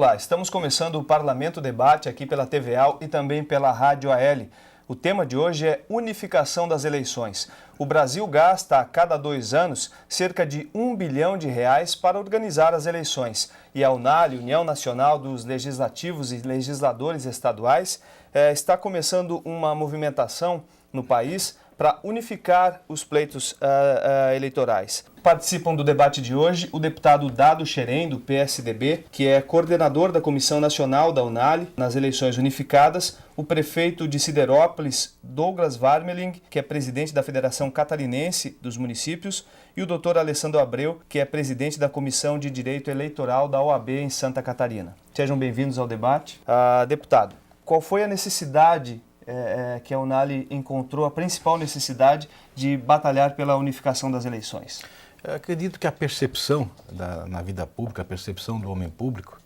Olá, estamos começando o Parlamento Debate aqui pela TVAL e também pela Rádio AL. O tema de hoje é unificação das eleições. O Brasil gasta a cada 2 anos cerca de R$ 1 bilhão para organizar as eleições. E a UNAL, União Nacional dos Legislativos e Legisladores Estaduais, está começando uma movimentação no país para unificar os pleitos eleitorais. Participam do debate de hoje o deputado Dado Xerém, do PSDB, que é coordenador da Comissão Nacional da UNAL nas eleições unificadas, o prefeito de Siderópolis, Douglas Varmeling, que é presidente da Federação Catarinense dos Municípios, e o doutor Alessandro Abreu, que é presidente da Comissão de Direito Eleitoral da OAB em Santa Catarina. Sejam bem-vindos ao debate. Deputado, qual foi a necessidade que a UNAL encontrou, a principal necessidade de batalhar pela unificação das eleições? Eu acredito que a percepção na vida pública, a percepção do homem público,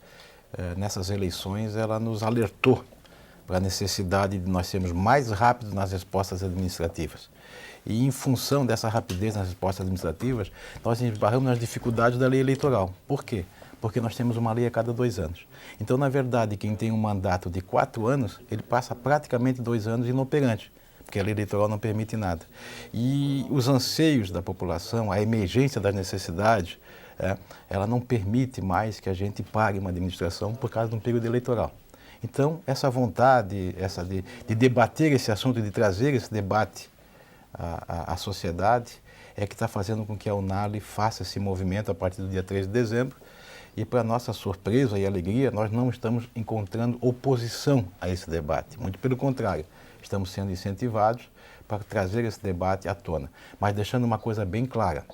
nessas eleições, ela nos alertou para a necessidade de nós sermos mais rápidos nas respostas administrativas. E em função dessa rapidez nas respostas administrativas, nós esbarramos nas dificuldades da lei eleitoral. Por quê? Porque nós temos uma lei a cada 2 anos. Então, na verdade, quem tem um mandato de 4 anos, ele passa praticamente 2 anos inoperante, porque a lei eleitoral não permite nada. E os anseios da população, a emergência das necessidades, ela não permite mais que a gente pague uma administração por causa de um período eleitoral. Então, essa vontade de debater esse assunto, de trazer esse debate à sociedade, é que está fazendo com que a UNAL faça esse movimento a partir do dia 3 de dezembro. E, para nossa surpresa e alegria, nós não estamos encontrando oposição a esse debate. Muito pelo contrário, estamos sendo incentivados para trazer esse debate à tona. Mas deixando uma coisa bem clara,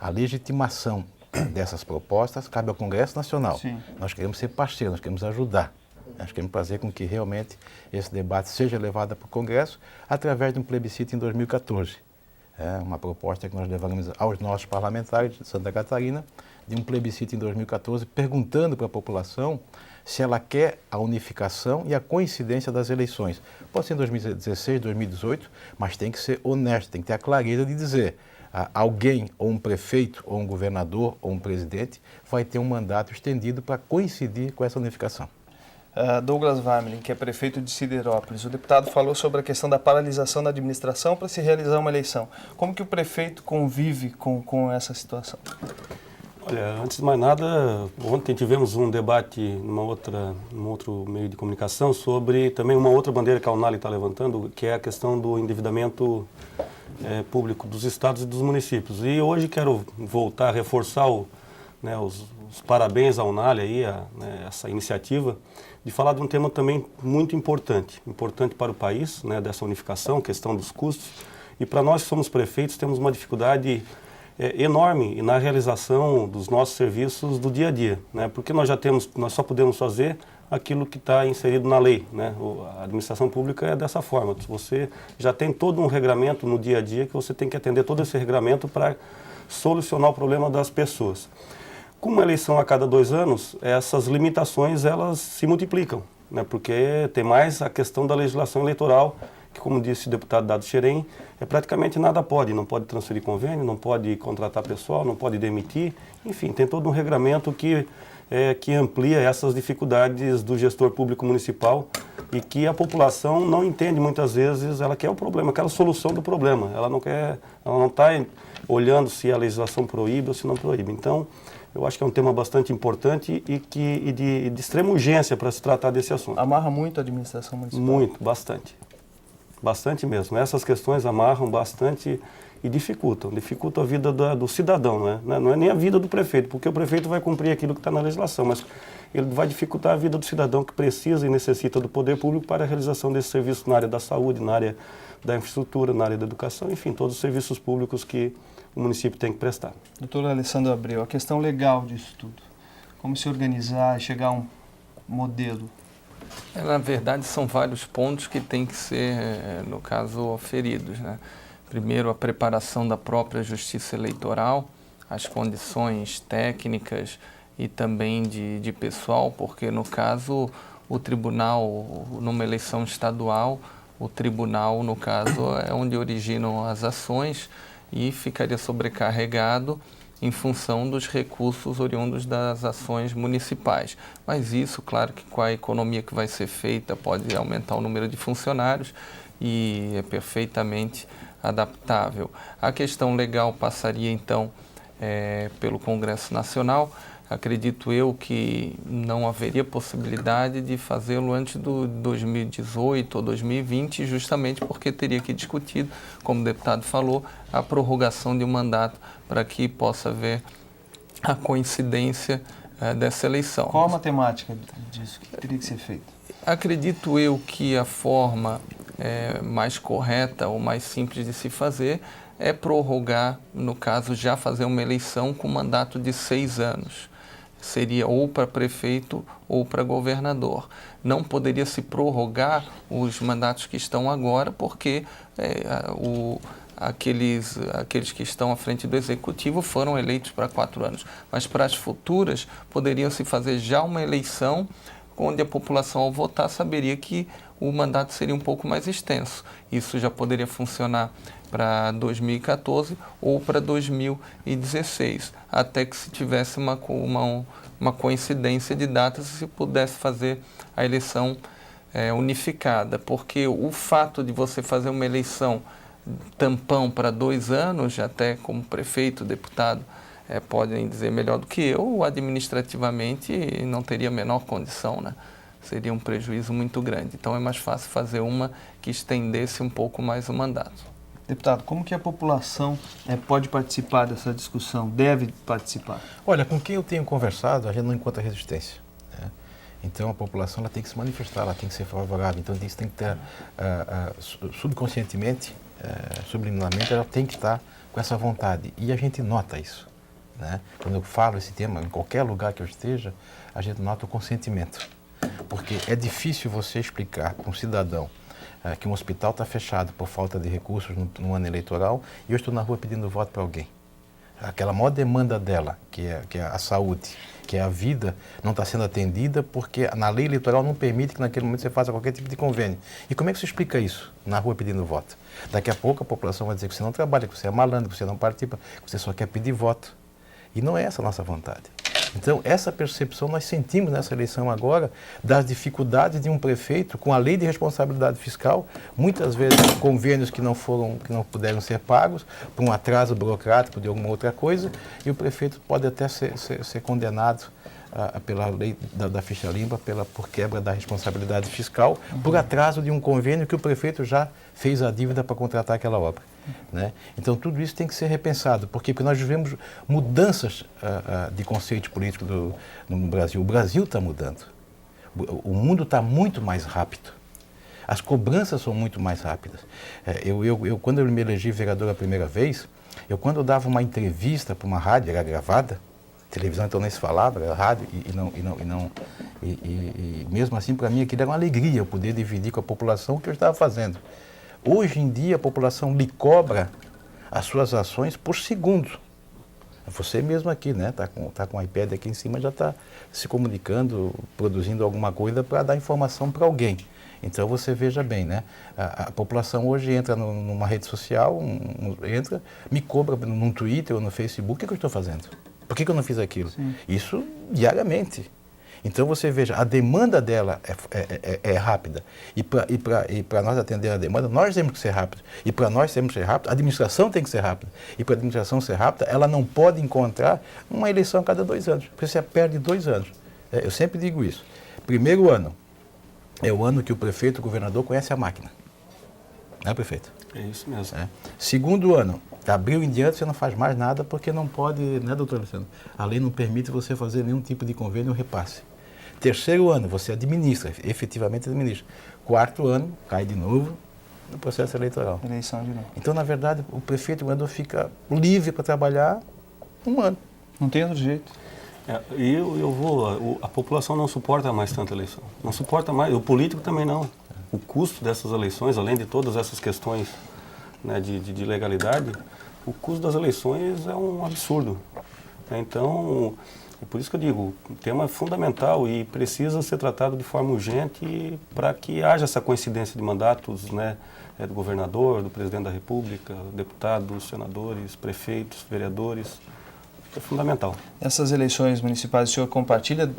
a legitimação dessas propostas cabe ao Congresso Nacional. Sim. Nós queremos ser parceiros, nós queremos ajudar. Nós queremos fazer com que realmente esse debate seja levado para o Congresso através de um plebiscito em 2014. Uma proposta que nós levamos aos nossos parlamentares de Santa Catarina, de um plebiscito em 2014, perguntando para a população se ela quer a unificação e a coincidência das eleições. Pode ser em 2016, 2018, mas tem que ser honesto, tem que ter a clareza de dizer alguém, ou um prefeito, ou um governador, ou um presidente, vai ter um mandato estendido para coincidir com essa unificação. Douglas Varmeling, que é prefeito de Siderópolis, o deputado falou sobre a questão da paralisação da administração para se realizar uma eleição. Como que o prefeito convive com essa situação? Olha, antes de mais nada, ontem tivemos um debate num outro meio de comunicação sobre também uma outra bandeira que a UNAL está levantando, que é a questão do endividamento público dos estados e dos municípios. E hoje quero voltar a reforçar os parabéns à UNAL aí, essa iniciativa, de falar de um tema também muito importante para o país, dessa unificação, questão dos custos. E para nós que somos prefeitos, temos uma dificuldade enorme na realização dos nossos serviços do dia a dia, porque nós só podemos fazer aquilo que está inserido na lei, A administração pública é dessa forma, você já tem todo um regramento no dia a dia que você tem que atender todo esse regramento para solucionar o problema das pessoas. Com uma eleição a cada 2 anos, essas limitações elas se multiplicam, porque tem mais a questão da legislação eleitoral, que, como disse o deputado Dado Xerém, praticamente nada pode. Não pode transferir convênio, não pode contratar pessoal, não pode demitir. Enfim, tem todo um regramento que amplia essas dificuldades do gestor público municipal e que a população não entende muitas vezes, ela quer o problema, quer a solução do problema. Ela não está olhando se a legislação proíbe ou se não proíbe. Então, eu acho que é um tema bastante importante e de extrema urgência para se tratar desse assunto. Amarra muito a administração municipal? Muito, bastante. Bastante mesmo. Essas questões amarram bastante e dificultam a vida do cidadão, não é nem a vida do prefeito, porque o prefeito vai cumprir aquilo que está na legislação, mas ele vai dificultar a vida do cidadão que precisa e necessita do poder público para a realização desse serviço na área da saúde, na área da infraestrutura, na área da educação, enfim, todos os serviços públicos que o município tem que prestar. Doutor Alessandro Abreu, a questão legal disso tudo, como se organizar e chegar a um modelo? Na verdade, são vários pontos que têm que ser, no caso, oferidos, Primeiro, a preparação da própria justiça eleitoral, as condições técnicas e também de pessoal, porque, no caso, o tribunal, numa eleição estadual, o tribunal, no caso, é onde originam as ações e ficaria sobrecarregado em função dos recursos oriundos das ações municipais. Mas isso, claro que com a economia que vai ser feita, pode aumentar o número de funcionários e é perfeitamente adaptável. A questão legal passaria, então, pelo Congresso Nacional. Acredito eu que não haveria possibilidade de fazê-lo antes do 2018 ou 2020, justamente porque teria que discutir, como o deputado falou, a prorrogação de um mandato para que possa haver a coincidência dessa eleição. Qual a matemática disso que teria que ser feito? Acredito eu que a forma mais correta ou mais simples de se fazer é prorrogar, no caso, já fazer uma eleição com mandato de 6 anos. Seria ou para prefeito ou para governador. Não poderia se prorrogar os mandatos que estão agora, porque aqueles que estão à frente do executivo foram eleitos para 4 anos. Mas para as futuras, poderiam se fazer já uma eleição onde a população, ao votar, saberia que o mandato seria um pouco mais extenso. Isso já poderia funcionar para 2014 ou para 2016, até que se tivesse uma coincidência de datas e se pudesse fazer a eleição unificada. Porque o fato de você fazer uma eleição tampão para 2 anos, até como prefeito, deputado, podem dizer melhor do que eu, administrativamente não teria a menor condição, né? Seria um prejuízo muito grande. Então é mais fácil fazer uma que estendesse um pouco mais o mandato. Deputado, como que a população pode participar dessa discussão, deve participar? Olha, com quem eu tenho conversado, a gente não encontra resistência, né? Então a população ela tem que se manifestar, ela tem que ser favorável. Então isso tem que ter, subconscientemente, subliminarmente, ela tem que estar com essa vontade. E a gente nota isso, né? Quando eu falo esse tema, em qualquer lugar que eu esteja, a gente nota o consentimento. Porque é difícil você explicar para um cidadão que um hospital está fechado por falta de recursos no ano eleitoral e eu estou na rua pedindo voto para alguém. Aquela maior demanda dela, que é a saúde, que é a vida, não está sendo atendida porque na lei eleitoral não permite que naquele momento você faça qualquer tipo de convênio. E como é que você explica isso na rua pedindo voto? Daqui a pouco a população vai dizer que você não trabalha, que você é malandro, que você não participa, que você só quer pedir voto. E não é essa a nossa vontade. Então, essa percepção nós sentimos nessa eleição agora das dificuldades de um prefeito com a lei de responsabilidade fiscal, muitas vezes convênios que não puderam ser pagos, por um atraso burocrático de alguma outra coisa, e o prefeito pode até ser condenado pela lei da ficha limpa, por quebra da responsabilidade fiscal, por atraso de um convênio que o prefeito já fez a dívida para contratar aquela obra, né? Então tudo isso tem que ser repensado, porque nós vivemos mudanças de conceito político no Brasil. O Brasil está mudando, o mundo está muito mais rápido, as cobranças são muito mais rápidas. Quando eu me elegi vereador a primeira vez, quando eu dava uma entrevista para uma rádio, era gravada, televisão então nem se falava, era rádio, e mesmo assim para mim aquilo era uma alegria eu poder dividir com a população o que eu estava fazendo. Hoje em dia a população lhe cobra as suas ações por segundo. Você mesmo aqui, né? Tá com o iPad aqui em cima, já está se comunicando, produzindo alguma coisa para dar informação para alguém. Então você veja bem, né? A população hoje entra numa rede social, me cobra num Twitter ou no Facebook, o que eu estou fazendo? Por que eu não fiz aquilo? Sim. Isso diariamente. Então você veja, a demanda dela é rápida. E para nós atender a demanda, nós temos que ser rápidos. E para nós temos que ser rápidos, a administração tem que ser rápida. E para a administração ser rápida, ela não pode encontrar uma eleição a cada 2 anos. Porque você perde 2 anos. Eu sempre digo isso. Primeiro ano é o ano que o prefeito, o governador conhece a máquina. Não é, prefeito? É isso mesmo. Segundo ano, abril em diante você não faz mais nada porque não pode, né, doutor Luciano? A lei não permite você fazer nenhum tipo de convênio ou repasse. Terceiro ano, você administra, efetivamente administra. 4º ano, cai de novo no processo eleitoral. Eleição de novo. Então, na verdade, o prefeito e o governador fica livre para trabalhar 1 ano. Não tem outro jeito. A população não suporta mais tanta eleição. Não suporta mais, o político também não. O custo dessas eleições, além de todas essas questões, né, de legalidade, o custo das eleições é um absurdo. Então, é por isso que eu digo, o tema é fundamental e precisa ser tratado de forma urgente para que haja essa coincidência de mandatos, né, do governador, do presidente da República, deputados, senadores, prefeitos, vereadores, é fundamental. Essas eleições municipais, o senhor compartilha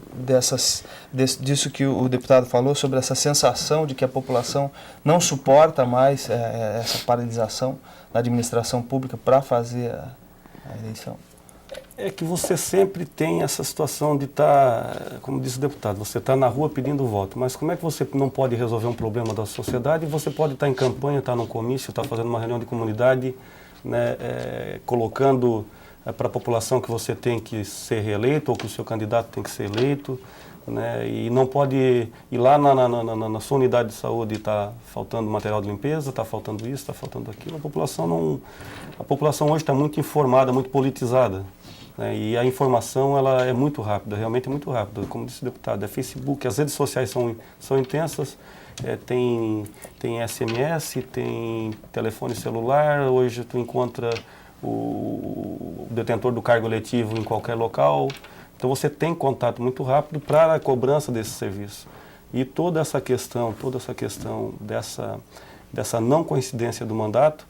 disso que o deputado falou, sobre essa sensação de que a população não suporta mais essa paralisação na administração pública para fazer a eleição? É que você sempre tem essa situação de estar, como disse o deputado, você está na rua pedindo voto, mas como é que você não pode resolver um problema da sociedade? Você pode estar em campanha, estar num comício, estar fazendo uma reunião de comunidade, né, colocando para a população que você tem que ser reeleito ou que o seu candidato tem que ser eleito, né, e não pode ir lá na sua unidade de saúde, está faltando material de limpeza, está faltando isso, está faltando aquilo. A população hoje está muito informada, muito politizada. Né, e a informação ela é muito rápida, realmente é muito rápida. Como disse o deputado, é Facebook, as redes sociais são intensas, tem SMS, tem telefone celular, hoje tu encontra o detentor do cargo eletivo em qualquer local. Então você tem contato muito rápido para a cobrança desse serviço. E toda essa questão dessa não coincidência do mandato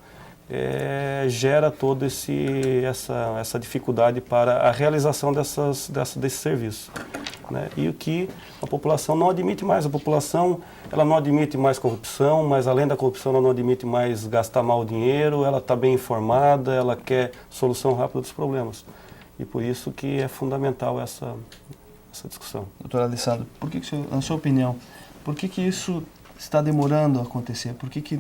gera toda essa dificuldade para a realização desse serviço. Né? E o que a população não admite mais. A população ela não admite mais corrupção, mas além da corrupção ela não admite mais gastar mal o dinheiro, ela está bem informada, ela quer solução rápida dos problemas. E por isso que é fundamental essa discussão. Doutor Alessandro, por que, na sua opinião, por que isso está demorando a acontecer? Por que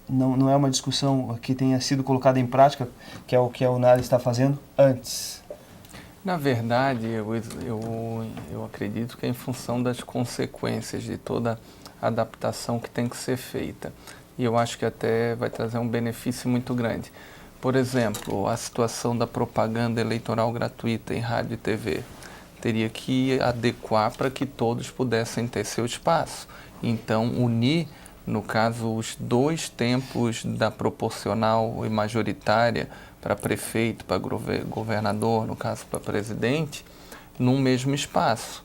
não é uma discussão que tenha sido colocada em prática, que é o que a UNALI está fazendo antes? Na verdade, eu acredito que é em função das consequências de toda a adaptação que tem que ser feita. E eu acho que até vai trazer um benefício muito grande. Por exemplo, a situação da propaganda eleitoral gratuita em rádio e TV. Teria que adequar para que todos pudessem ter seu espaço. Então, unir, no caso, os dois tempos da proporcional e majoritária para prefeito, para governador, no caso para presidente, num mesmo espaço.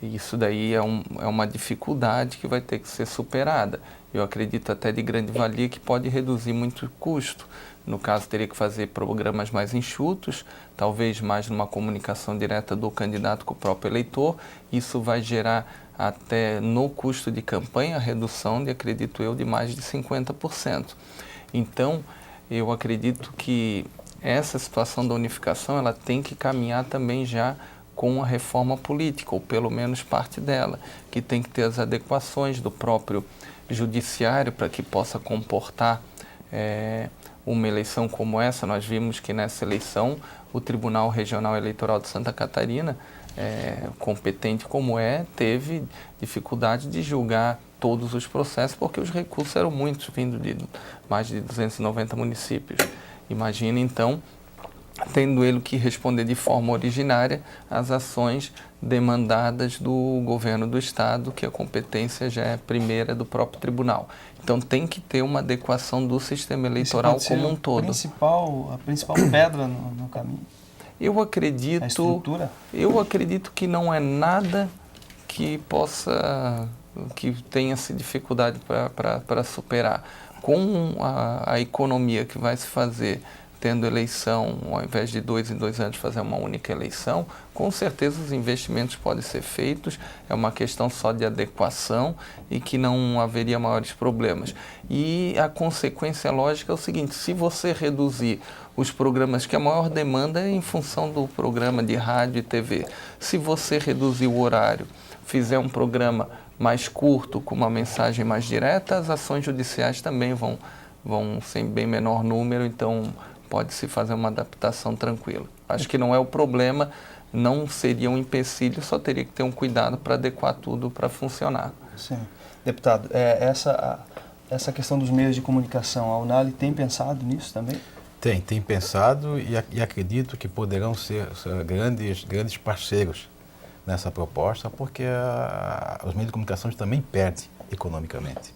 E isso daí é uma dificuldade que vai ter que ser superada. Eu acredito até de grande valia que pode reduzir muito o custo. No caso, teria que fazer programas mais enxutos, talvez mais numa comunicação direta do candidato com o próprio eleitor. Isso vai gerar até no custo de campanha a redução de, acredito eu, de mais de 50%. Então, eu acredito que essa situação da unificação ela tem que caminhar também já com a reforma política, ou pelo menos parte dela, que tem que ter as adequações do próprio judiciário para que possa comportar uma eleição como essa. Nós vimos que nessa eleição o Tribunal Regional Eleitoral de Santa Catarina, competente como teve dificuldade de julgar todos os processos porque os recursos eram muitos, vindo de mais de 290 municípios. Imagina então, tendo ele que responder de forma originária às ações demandadas do governo do estado, que a competência já é primeira do próprio tribunal. Então tem que ter uma adequação do sistema eleitoral como um todo. A principal pedra no caminho. Eu acredito, a estrutura? Eu acredito que não é nada que tenha essa dificuldade para superar. Com a economia que vai se fazer tendo eleição, ao invés de 2 em 2 anos fazer uma única eleição, com certeza os investimentos podem ser feitos, é uma questão só de adequação e que não haveria maiores problemas. E a consequência lógica é o seguinte: se você reduzir os programas, que a maior demanda é em função do programa de rádio e TV, se você reduzir o horário, fizer um programa mais curto, com uma mensagem mais direta, as ações judiciais também vão ser em bem menor número, então pode-se fazer uma adaptação tranquila. Acho que não é o problema, não seria um empecilho, só teria que ter um cuidado para adequar tudo para funcionar. Sim. Deputado, essa questão dos meios de comunicação, a UNALI tem pensado nisso também? Tem pensado e acredito que poderão ser grandes parceiros nessa proposta, porque os meios de comunicação também perdem economicamente.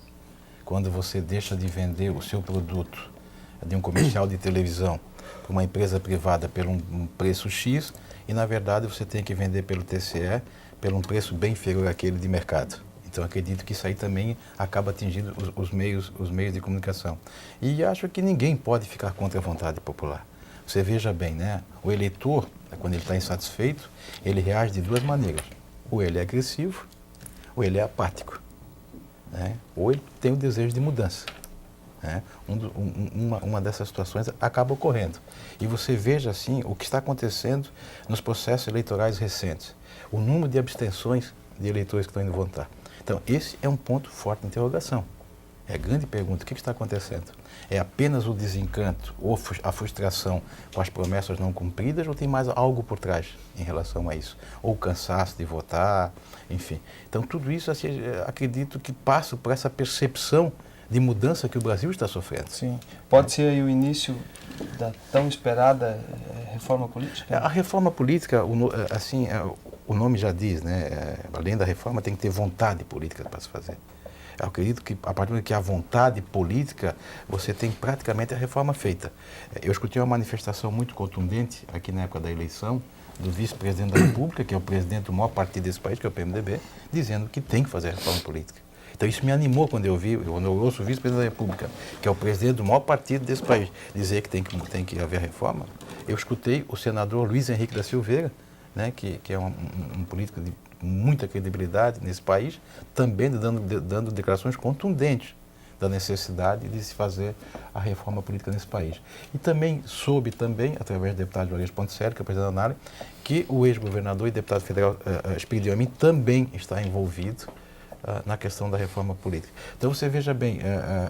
Quando você deixa de vender o seu produto de um comercial de televisão para uma empresa privada por um preço X e, na verdade, você tem que vender pelo TCE por um preço bem inferior àquele de mercado. Então, acredito que isso aí também acaba atingindo os meios de comunicação. E acho que ninguém pode ficar contra a vontade popular. Você veja bem, né? O eleitor, quando ele está insatisfeito, ele reage de duas maneiras. Ou ele é agressivo, ou ele é apático, né? Ou ele tem o desejo de mudança, né? Uma dessas situações acaba ocorrendo. E você veja, assim, o que está acontecendo nos processos eleitorais recentes. O número de abstenções de eleitores que estão indo votar. Então, esse é um ponto forte de interrogação. É a grande pergunta, o que está acontecendo? É apenas o desencanto ou a frustração com as promessas não cumpridas ou tem mais algo por trás em relação a isso? Ou o cansaço de votar, enfim. Então, tudo isso, assim, acredito que passa por essa percepção de mudança que o Brasil está sofrendo. Sim. Pode ser aí o início da tão esperada reforma política? A reforma política, assim, o nome já diz, né? Além da reforma, tem que ter vontade política para se fazer. Eu acredito que, a partir do momento que há vontade política, você tem praticamente a reforma feita. Eu escutei uma manifestação muito contundente aqui na época da eleição do vice-presidente da República, que é o presidente do maior partido desse país, que é o PMDB, dizendo que tem que fazer a reforma política. Então isso me animou quando eu ouço o vice-presidente da República, que é o presidente do maior partido desse país, dizer que tem que haver reforma. Eu escutei o senador Luiz Henrique da Silveira, né, que é um político de muita credibilidade nesse país, também dando declarações contundentes da necessidade de se fazer a reforma política nesse país. E também soube, através do deputado Juarez Ponticelli, que é o presidente da ANARE, que o ex-governador e deputado federal Espírito de Amin também está envolvido na questão da reforma política. Então você veja bem,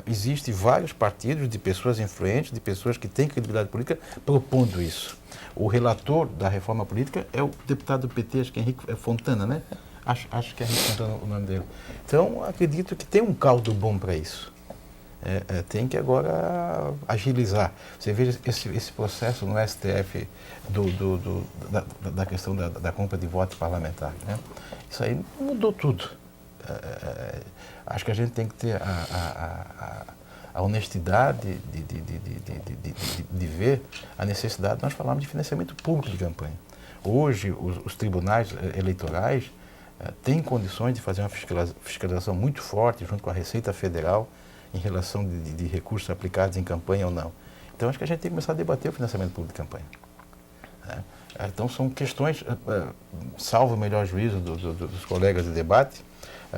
existem vários partidos de pessoas influentes, de pessoas que têm credibilidade política, propondo isso. O relator da reforma política é o deputado do PT, acho que é Henrique Fontana, né? Acho que é Henrique Fontana o nome dele. Então, acredito que tem um caldo bom para isso. Tem que agora agilizar. Você veja esse processo no STF da questão da compra de voto parlamentar, né? Isso aí mudou tudo. Acho que a gente tem que ter a honestidade de ver a necessidade. Nós falamos de financiamento público de campanha. Hoje, os tribunais eleitorais têm condições de fazer uma fiscalização muito forte junto com a Receita Federal em relação de recursos aplicados em campanha ou não. Então, acho que a gente tem que começar a debater o financiamento público de campanha. Então, são questões, salvo o melhor juízo dos colegas de debate,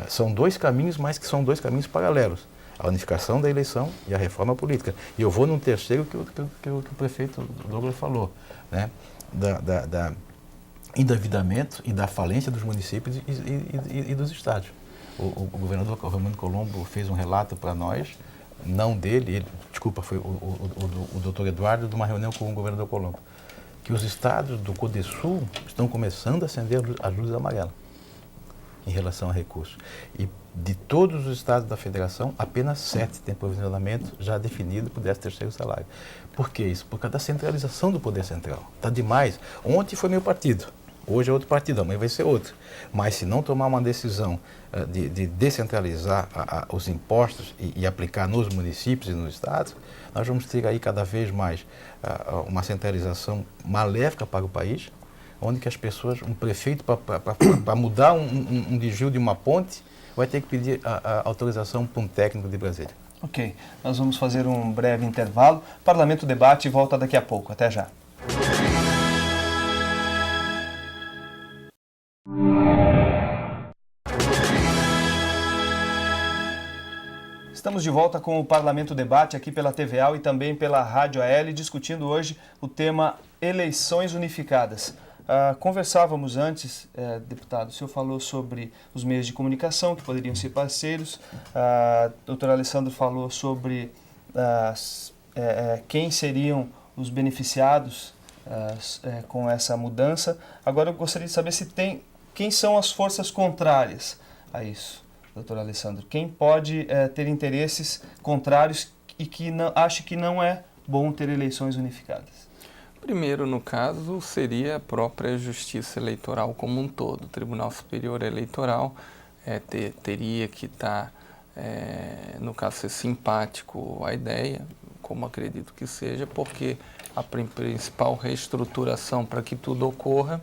são dois caminhos, mas que são dois caminhos paralelos. A unificação da eleição e a reforma política. E eu vou num terceiro que o prefeito Douglas falou, né? Da endividamento e da falência dos municípios e dos estados. O governador Romano Colombo fez um relato para nós, não dele, foi o doutor Eduardo, de uma reunião com o governador Colombo, que os estados do Codesul estão começando a acender as luzes amarelas em relação a recursos. E de todos os estados da federação, apenas 7 têm provisionamento já definido para o 13º salário. Por que isso? Por causa da centralização do poder central. Está demais. Ontem foi meu partido, hoje é outro partido, amanhã vai ser outro. Mas se não tomar uma decisão de descentralizar os impostos e aplicar nos municípios e nos estados, nós vamos ter aí cada vez mais uma centralização maléfica para o país, onde que as pessoas, um prefeito, para mudar um desvio de uma ponte, vai ter que pedir a autorização para um técnico de Brasília. Ok, nós vamos fazer um breve intervalo. Parlamento Debate volta daqui a pouco. Até já. Estamos de volta com o Parlamento Debate aqui pela TVA e também pela Rádio AL, discutindo hoje o tema eleições unificadas. Conversávamos antes, deputado, o senhor falou sobre os meios de comunicação que poderiam ser parceiros, o doutor Alessandro falou sobre quem seriam os beneficiados com essa mudança. Agora eu gostaria de saber quem são as forças contrárias a isso, doutor Alessandro. Quem pode ter interesses contrários e que acha que não é bom ter eleições unificadas? Primeiro, no caso, seria a própria Justiça Eleitoral como um todo. O Tribunal Superior Eleitoral teria que estar, no caso, ser simpático à ideia, como acredito que seja, porque a principal reestruturação para que tudo ocorra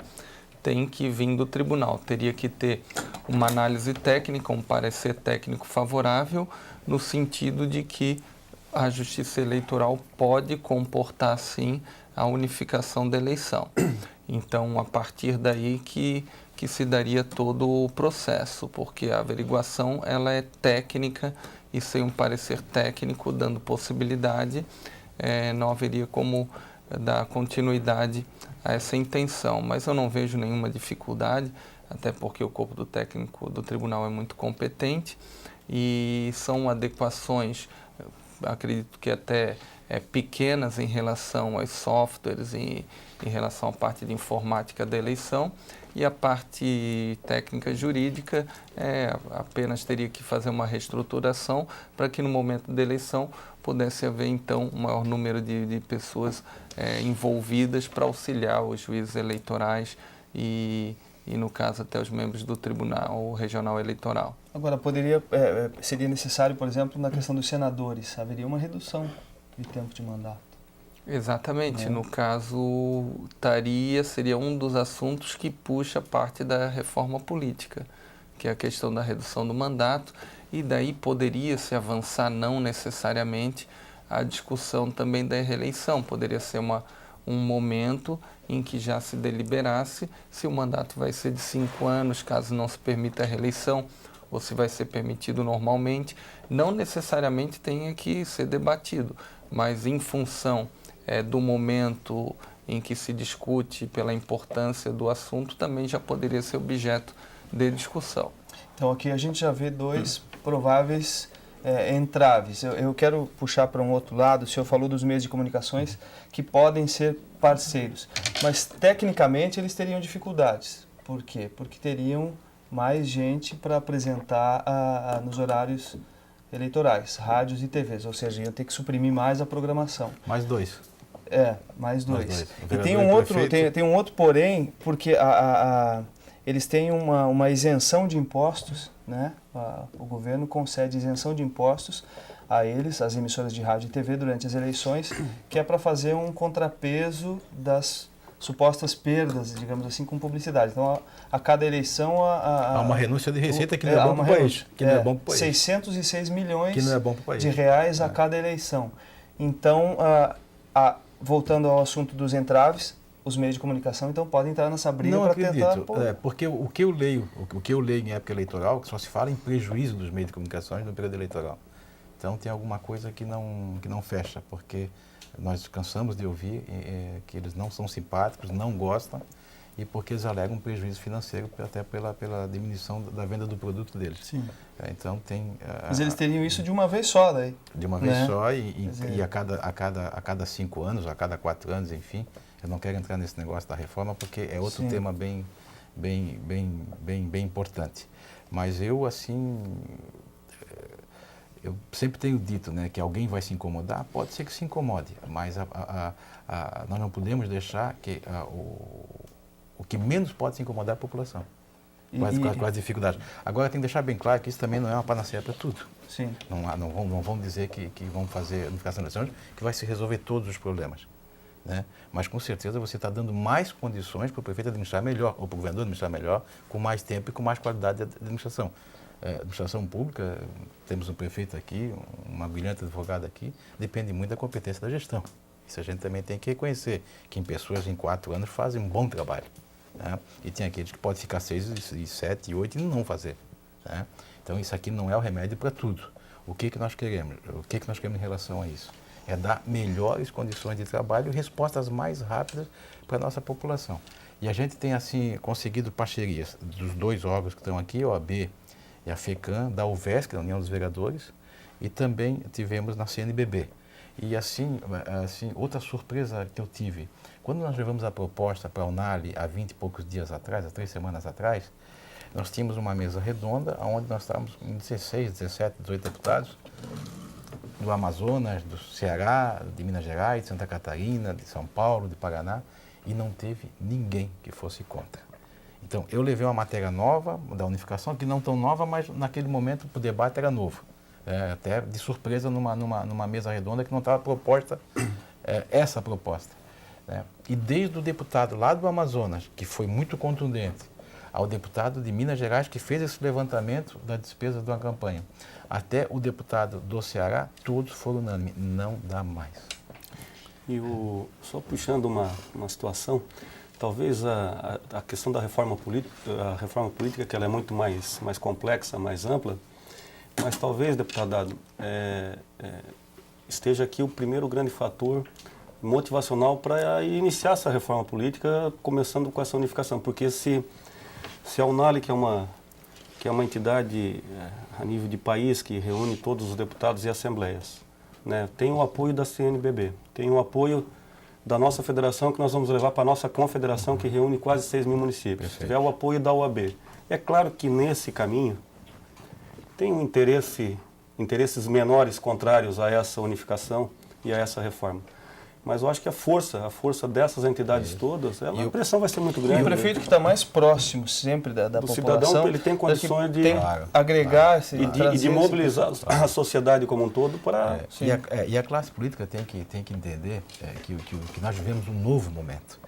tem que vir do tribunal. Teria que ter uma análise técnica, um parecer técnico favorável, no sentido de que a Justiça Eleitoral pode comportar, sim, a unificação da eleição. Então, a partir daí que se daria todo o processo, porque a averiguação ela é técnica e sem um parecer técnico dando possibilidade, não haveria como dar continuidade a essa intenção. Mas eu não vejo nenhuma dificuldade, até porque o corpo do técnico do tribunal é muito competente e são adequações, acredito que até pequenas em relação aos softwares e em relação à parte de informática da eleição, e a parte técnica jurídica apenas teria que fazer uma reestruturação para que no momento da eleição pudesse haver então um maior número de pessoas envolvidas para auxiliar os juízes eleitorais e no caso até os membros do Tribunal Regional Eleitoral. Agora, seria necessário, por exemplo, na questão dos senadores, haveria uma redução de tempo de mandato. Exatamente, no caso seria um dos assuntos que puxa parte da reforma política, que é a questão da redução do mandato, e daí poderia se avançar não necessariamente a discussão também da reeleição, poderia ser um momento em que já se deliberasse se o mandato vai ser de 5 anos, caso não se permita a reeleição, ou se vai ser permitido normalmente, não necessariamente tenha que ser debatido, mas em função do momento em que se discute, pela importância do assunto, também já poderia ser objeto de discussão. Então aqui a gente já vê dois prováveis entraves. Eu quero puxar para um outro lado. O senhor falou dos meios de comunicações que podem ser parceiros, mas tecnicamente eles teriam dificuldades. Por quê? Porque teriam mais gente para apresentar nos horários eleitorais, rádios e TVs, ou seja, iam ter que suprimir mais a programação. Mais dois. Mais dois. E tem um outro porém, porque eles têm uma isenção de impostos, né? O governo concede isenção de impostos a eles, as emissoras de rádio e TV, durante as eleições, que é para fazer um contrapeso das supostas perdas, digamos assim, com publicidade. Então, a cada eleição... há uma renúncia de receita que não é bom para o país. Que não é bom para o país. 606 milhões que não é bom para o país. de reais a cada eleição. Então, voltando ao assunto dos entraves, os meios de comunicação então podem entrar nessa briga para tentar... Porque o que eu leio em época eleitoral, que só se fala em prejuízo dos meios de comunicação no período eleitoral. Então tem alguma coisa que não fecha, porque nós cansamos de ouvir que eles não são simpáticos, não gostam, e porque eles alegam prejuízo financeiro até pela diminuição da venda do produto deles. Sim. Então tem... Mas eles teriam isso de uma vez só, daí? De uma vez só, e a cada 5 anos, a cada 4 anos, enfim. Eu não quero entrar nesse negócio da reforma, porque é outro tema bem importante. Mas eu sempre tenho dito, né, que alguém vai se incomodar, pode ser que se incomode, mas nós não podemos deixar que o que menos pode se incomodar é a população, com as dificuldades. Agora, tem que deixar bem claro que isso também não é uma panaceia para tudo. Sim. Não vamos dizer que vamos fazer a unificação das eleições, que vai se resolver todos os problemas. Né? Mas, com certeza, você está dando mais condições para o prefeito administrar melhor, ou para o governador administrar melhor, com mais tempo e com mais qualidade de administração. Administração pública, temos um prefeito aqui, uma brilhante advogada aqui, depende muito da competência da gestão. Isso a gente também tem que reconhecer, que em pessoas em 4 anos fazem um bom trabalho. Né? E tem aqueles que podem ficar 6, 7 e 8 e não fazer. Né? Então, isso aqui não é o remédio para tudo. O que nós queremos? O que nós queremos em relação a isso? É dar melhores condições de trabalho e respostas mais rápidas para a nossa população. E a gente tem, assim, conseguido parcerias dos 2 órgãos que estão aqui, a OAB e a FECAM, da UVESC, da União dos Vereadores, e também tivemos na CNBB. E assim, outra surpresa que eu tive, quando nós levamos a proposta para a UNALI há 20 e poucos dias atrás, há 3 semanas atrás, nós tínhamos uma mesa redonda, onde nós estávamos em 16, 17, 18 deputados, do Amazonas, do Ceará, de Minas Gerais, de Santa Catarina, de São Paulo, de Paraná, e não teve ninguém que fosse contra. Então, eu levei uma matéria nova, da unificação, que não tão nova, mas naquele momento o debate era novo. Até de surpresa numa mesa redonda que não estava proposta essa proposta. Né? E desde o deputado lá do Amazonas, que foi muito contundente, ao deputado de Minas Gerais que fez esse levantamento da despesa de uma campanha, até o deputado do Ceará, todos foram unânimes. Não dá mais. E só puxando uma situação, talvez a questão da reforma política, que ela é muito mais complexa, mais ampla, mas talvez, deputado Dado, esteja aqui o primeiro grande fator motivacional para iniciar essa reforma política, começando com essa unificação. Porque se a UNALI, que é uma entidade a nível de país, que reúne todos os deputados e assembleias, né, tem o apoio da CNBB, tem o apoio da nossa federação, que nós vamos levar para a nossa confederação, que reúne quase 6 mil municípios. Perfeito. Tiver o apoio da UAB. É claro que nesse caminho tem um interesses menores contrários a essa unificação e a essa reforma. Mas eu acho que a força dessas entidades todas, a pressão vai ser muito grande. E o prefeito que está mais próximo sempre da do população, cidadão, ele tem condições de agregar e de mobilizar a sociedade como um todo para... E a classe política tem que entender que nós vivemos um novo momento.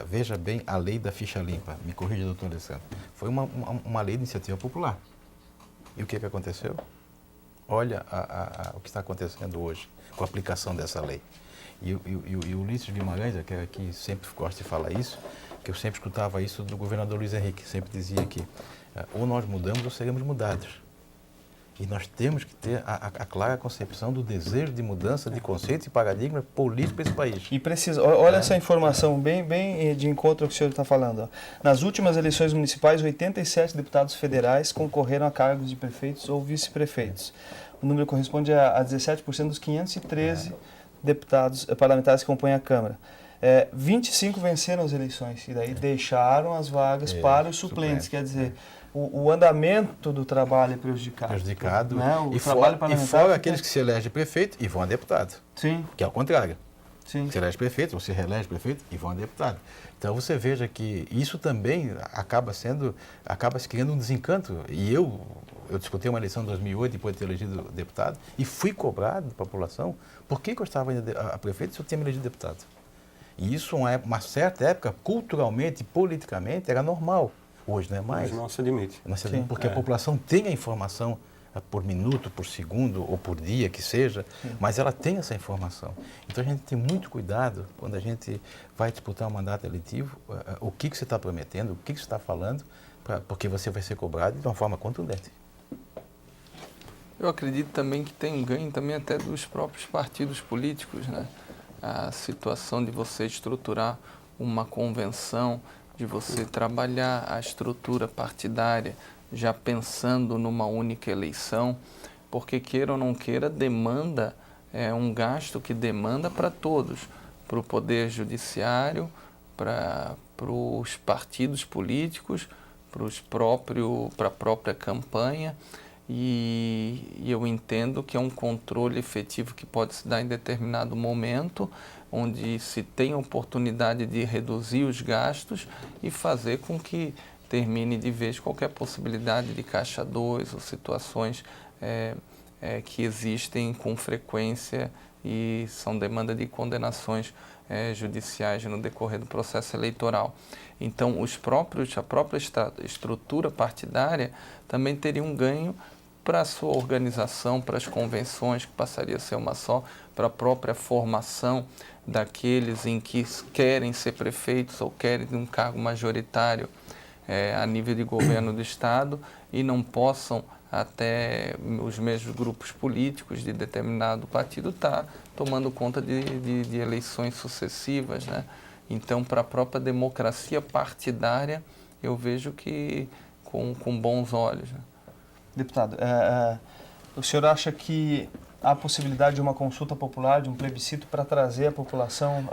Veja bem a lei da ficha limpa, me corrija, doutor Alessandro. Foi uma lei de iniciativa popular. E o que aconteceu? Olha o que está acontecendo hoje com a aplicação dessa lei. E o Ulisses Guimarães, que sempre gosta de falar isso, que eu sempre escutava isso do governador Luiz Henrique, sempre dizia que ou nós mudamos ou seremos mudados. E nós temos que ter a clara concepção do desejo de mudança de conceitos e paradigmas políticos para esse país. E precisa, olha essa informação bem de encontro ao que o senhor está falando. Ó. Nas últimas eleições municipais, 87 deputados federais concorreram a cargos de prefeitos ou vice-prefeitos. O número corresponde a 17% dos 513 deputados parlamentares que compõem a Câmara. 25 venceram as eleições e daí deixaram as vagas para os suplentes. Quer dizer, o andamento do trabalho é prejudicado. Né? E fora aqueles que se elegem prefeito e vão a deputado. Sim. Que é o contrário. Sim. Se elege prefeito, ou se reelege prefeito e vão a deputado. Então você veja que isso também acaba se criando um desencanto. E eu disputei uma eleição em 2008, depois de ter elegido deputado, e fui cobrado da população por que eu estava indo a prefeito se eu tinha me elegido deputado. E isso, uma certa época, culturalmente, politicamente, era normal. Hoje não é mais. Não se admite. Não se admite, porque a população tem a informação por minuto, por segundo ou por dia que seja, mas ela tem essa informação. Então a gente tem muito cuidado quando a gente vai disputar um mandato eletivo, o que você está prometendo, o que você está falando, porque você vai ser cobrado de uma forma contundente. Eu acredito também que tem um ganho também até dos próprios partidos políticos, né? A situação de você estruturar uma convenção, de você trabalhar a estrutura partidária, já pensando numa única eleição, porque queira ou não queira, demanda, um gasto que demanda para todos, para o Poder Judiciário, para os partidos políticos, para a própria campanha, e eu entendo que é um controle efetivo que pode se dar em determinado momento, onde se tem a oportunidade de reduzir os gastos e fazer com que termine de vez qualquer possibilidade de caixa 2 ou situações que existem com frequência e são demanda de condenações judiciais no decorrer do processo eleitoral. Então, a própria estrutura partidária também teria um ganho para a sua organização, para as convenções, que passaria a ser uma só, para a própria formação daqueles em que querem ser prefeitos ou querem um cargo majoritário a nível de governo do Estado e não possam, até os mesmos grupos políticos de determinado partido, estar tomando conta de eleições sucessivas, né? Então, para a própria democracia partidária, eu vejo que com bons olhos. Né? Deputado, o senhor acha que há possibilidade de uma consulta popular, de um plebiscito para trazer a população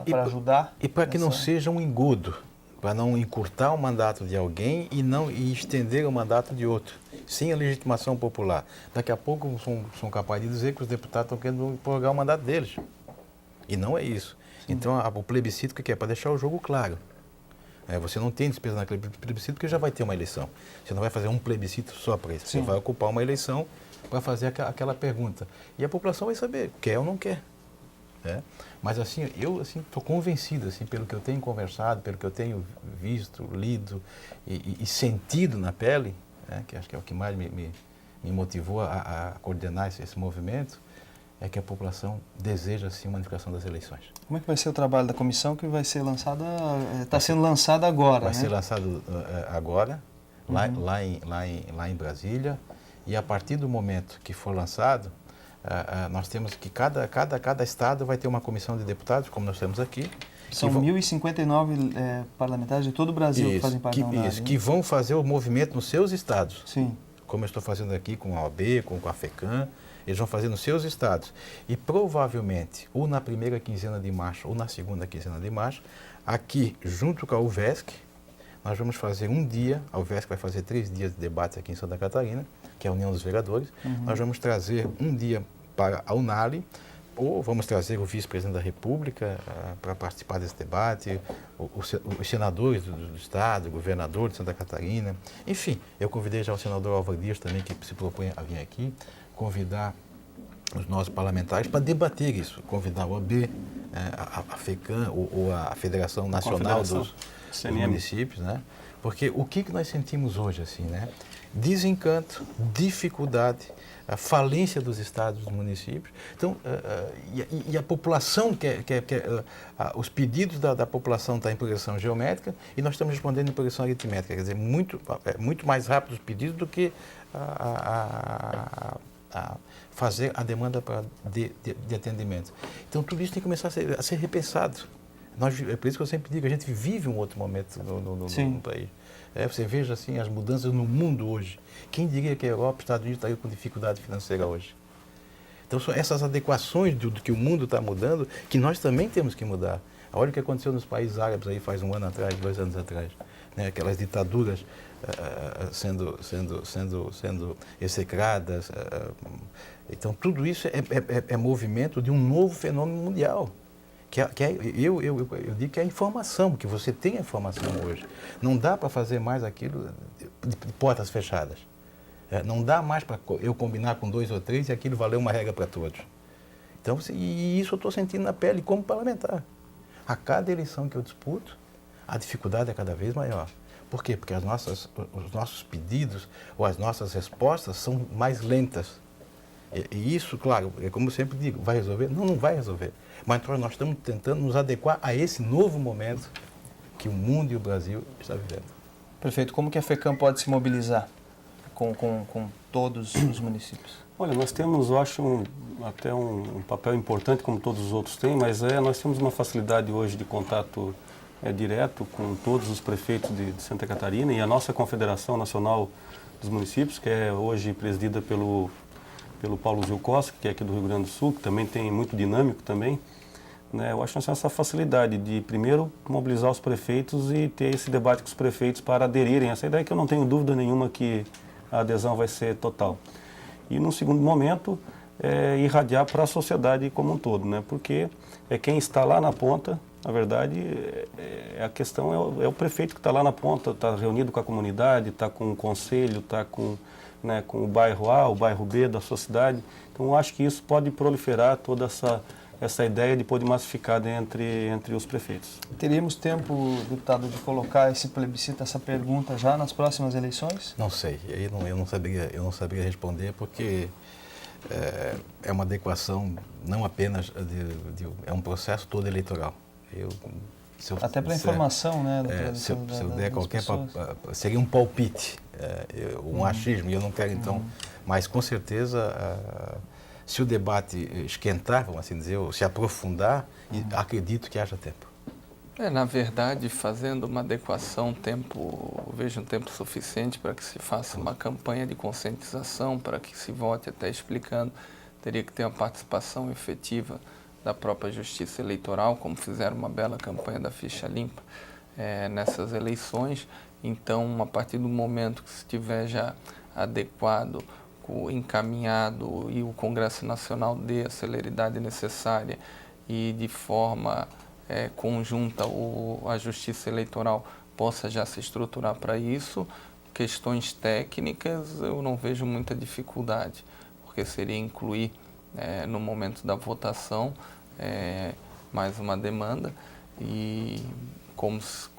para ajudar? E para que não seja um engodo, para não encurtar o mandato de alguém e estender o mandato de outro, sem a legitimação popular. Daqui a pouco são capazes de dizer que os deputados estão querendo prorrogar o mandato deles. E não é isso. Sim. Então, o plebiscito, o que é? Para deixar o jogo claro. Você não tem despesa naquele plebiscito porque já vai ter uma eleição. Você não vai fazer um plebiscito só para isso. Sim. Você vai ocupar uma eleição para fazer aquela pergunta. E a população vai saber, quer ou não quer. Mas assim, eu estou convencido, assim, pelo que eu tenho conversado, pelo que eu tenho visto, lido e sentido na pele, que acho que é o que mais me motivou a coordenar esse movimento, é que a população deseja, sim, uma unificação das eleições. Como é que vai ser o trabalho da comissão que vai ser lançada, está sendo lançada agora, Vai ser lançado agora, lá em Brasília, e a partir do momento que for lançado, nós temos que cada estado vai ter uma comissão de deputados, como nós temos aqui. São 1.059 parlamentares de todo o Brasil que fazem parte da UNALI. Isso, que vão fazer o movimento nos seus estados. Sim. Como eu estou fazendo aqui com a OAB, com a FECAM, eles vão fazer nos seus estados. E provavelmente, ou na primeira quinzena de março, ou na segunda quinzena de março, aqui, junto com a UVESC, nós vamos fazer um dia, a UVESC vai fazer 3 dias de debate aqui em Santa Catarina, que é a União dos Vereadores. Nós vamos trazer um dia para a UNALI, ou vamos trazer o vice-presidente da República para participar desse debate, os senadores do Estado, o governador de Santa Catarina. Enfim, eu convidei já o senador Álvaro Dias também, que se propõe a vir aqui, convidar os nossos parlamentares para debater isso, convidar o OAB, a FECAM ou a Federação Nacional dos Municípios, né? Porque o que nós sentimos hoje, assim, né? Desencanto, dificuldade, a falência dos estados e dos municípios. Então, e a população os pedidos da população estão em progressão geométrica e nós estamos respondendo em progressão aritmética. Quer dizer, muito mais rápido os pedidos do que fazer a demanda de atendimento. Então, tudo isso tem que começar a ser repensado. É por isso que eu sempre digo, a gente vive um outro momento no país. Você veja assim, as mudanças no mundo hoje. Quem diria que a Europa e os Estados Unidos estariam com dificuldade financeira hoje? Então, são essas adequações do que o mundo está mudando que nós também temos que mudar. Olha o que aconteceu nos países árabes aí faz 1 ano atrás, 2 anos atrás. Né? Aquelas ditaduras sendo execradas. Então, tudo isso é movimento de um novo fenômeno mundial. Eu digo que é a informação, que você tem a informação hoje. Não dá para fazer mais aquilo de portas fechadas. Não dá mais para eu combinar com 2 ou 3 e aquilo valer uma regra para todos. Então, e isso eu estou sentindo na pele como parlamentar. A cada eleição que eu disputo, a dificuldade é cada vez maior. Por quê? Porque os nossos pedidos ou as nossas respostas são mais lentas. E isso, claro, é como eu sempre digo, vai resolver? Não vai resolver. Mas nós estamos tentando nos adequar a esse novo momento que o mundo e o Brasil estão vivendo. Prefeito, como que a FECAM pode se mobilizar com todos os municípios? Olha, nós temos, eu acho, até um papel importante, como todos os outros têm, mas nós temos uma facilidade hoje de contato direto com todos os prefeitos de Santa Catarina e a nossa Confederação Nacional dos Municípios, que é hoje presidida pelo Paulo Gil Costa, que é aqui do Rio Grande do Sul, que também tem muito dinâmico também, né? Eu acho que nós temos essa facilidade de, primeiro, mobilizar os prefeitos e ter esse debate com os prefeitos para aderirem a essa ideia, que eu não tenho dúvida nenhuma que a adesão vai ser total. E, num segundo momento, irradiar para a sociedade como um todo, né? Porque quem está lá na ponta, na verdade, a questão é o prefeito que está lá na ponta, está reunido com a comunidade, está com o conselho, está com o bairro A, o bairro B da sua cidade. Então, eu acho que isso pode proliferar toda essa ideia de poder massificar entre os prefeitos. Teríamos tempo, deputado, de colocar esse plebiscito, essa pergunta já nas próximas eleições? Não sei, eu não saberia responder porque é uma adequação não apenas é um processo todo eleitoral. Até para informação, né? Se eu der qualquer seria um palpite, um achismo, e eu não quero então, mas com certeza se o debate esquentar, vamos assim dizer, ou se aprofundar, acredito que haja tempo. Na verdade, fazendo uma adequação, vejo um tempo suficiente para que se faça uma campanha de conscientização, para que se vote até explicando, teria que ter uma participação efetiva da própria Justiça Eleitoral, como fizeram uma bela campanha da Ficha Limpa nessas eleições. Então, a partir do momento que estiver já adequado, encaminhado e o Congresso Nacional dê a celeridade necessária e de forma conjunta a Justiça Eleitoral possa já se estruturar para isso, questões técnicas eu não vejo muita dificuldade, porque seria incluir no momento da votação mais uma demanda, e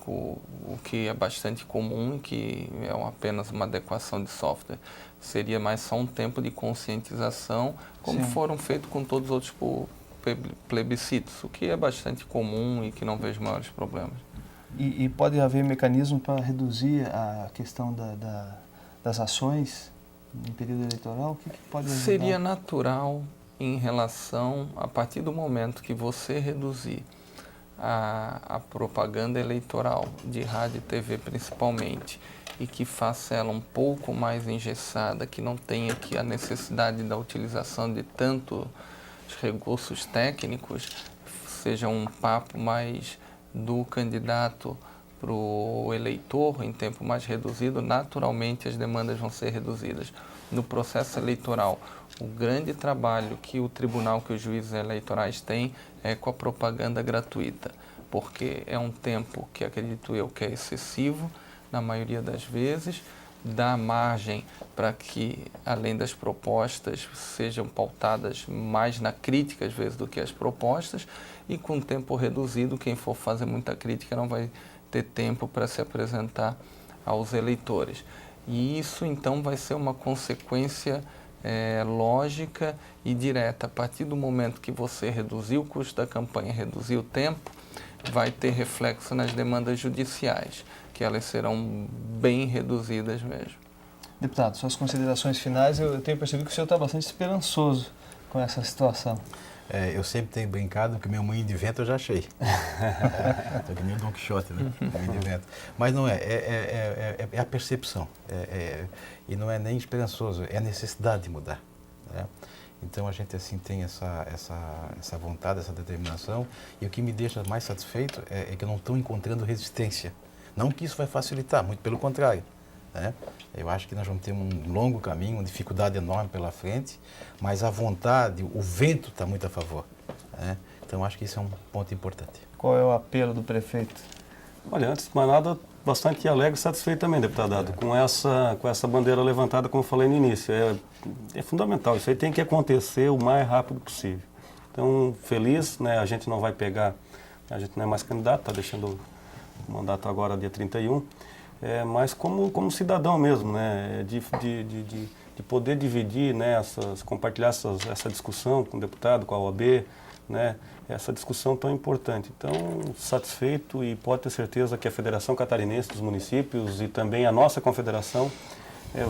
o que é bastante comum, que é apenas uma adequação de software, seria mais só um tempo de conscientização, como Sim. foram feitos com todos os outros plebiscitos, o que é bastante comum e que não vejo maiores problemas. E pode haver mecanismo para reduzir a questão das ações em período eleitoral? O que pode ajudar? Seria natural em relação, a partir do momento que você reduzir a propaganda eleitoral de rádio e TV principalmente, e que faça ela um pouco mais engessada, que não tenha aqui a necessidade da utilização de tantos recursos técnicos, seja um papo mais do candidato para o eleitor em tempo mais reduzido, naturalmente as demandas vão ser reduzidas. No processo eleitoral, o grande trabalho que o tribunal, que os juízes eleitorais têm é com a propaganda gratuita, porque é um tempo que acredito eu que é excessivo, na maioria das vezes, dá margem para que, além das propostas, sejam pautadas mais na crítica, às vezes, do que as propostas, e com tempo reduzido, quem for fazer muita crítica não vai ter tempo para se apresentar aos eleitores. E isso, então, vai ser uma consequência lógica e direta. A partir do momento que você reduzir o custo da campanha, reduzir o tempo, vai ter reflexo nas demandas judiciais, que elas serão bem reduzidas mesmo. Deputado, suas considerações finais, eu tenho percebido que o senhor está bastante esperançoso com essa situação. Eu sempre tenho brincado que meu moinho de vento eu já achei. Estou que nem o Don Quixote, né? Moinho de vento. Mas não é a percepção. E não é nem esperançoso, é a necessidade de mudar. Né? Então a gente assim tem essa vontade, essa determinação, e o que me deixa mais satisfeito é que eu não estou encontrando resistência. Não que isso vai facilitar, muito pelo contrário. Né? Eu acho que nós vamos ter um longo caminho, uma dificuldade enorme pela frente, mas a vontade, o vento está muito a favor. Né? Então acho que isso é um ponto importante. Qual é o apelo do prefeito? Olha, antes de mais nada, bastante alegre e satisfeito também, deputado, com essa bandeira levantada, como eu falei no início. É fundamental, isso aí tem que acontecer o mais rápido possível. Então, feliz, né? A gente não vai pegar, a gente não é mais candidato, está deixando o mandato agora dia 31, mas como cidadão mesmo, né? De poder dividir, né? Compartilhar essa discussão com o deputado, com a OAB, né? Essa discussão tão importante. Então, satisfeito, e pode ter certeza que a Federação Catarinense dos Municípios e também a nossa confederação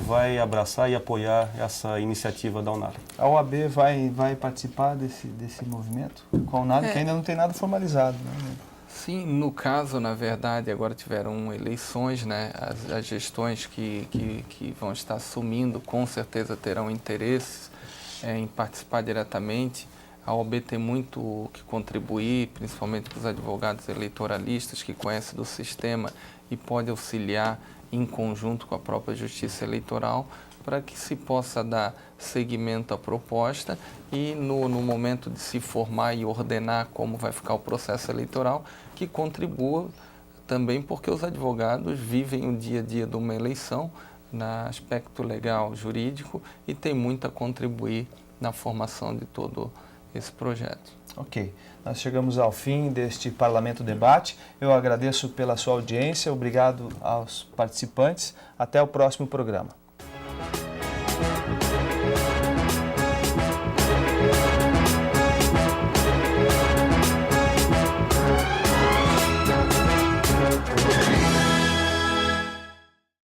vai abraçar e apoiar essa iniciativa da UNALI. A OAB vai participar desse movimento? Com a UNALI, que ainda não tem nada formalizado, né? Sim, no caso, na verdade, agora tiveram eleições, né? As gestões que vão estar assumindo, com certeza terão interesse em participar diretamente. A OAB tem muito que contribuir, principalmente para os advogados eleitoralistas que conhecem do sistema e pode auxiliar em conjunto com a própria Justiça Eleitoral para que se possa dar seguimento à proposta e no momento de se formar e ordenar como vai ficar o processo eleitoral, que contribua também porque os advogados vivem o dia a dia de uma eleição no aspecto legal, jurídico, e tem muito a contribuir na formação de todo esse projeto. Ok. Nós chegamos ao fim deste Parlamento Debate. Eu agradeço pela sua audiência, obrigado aos participantes. Até o próximo programa.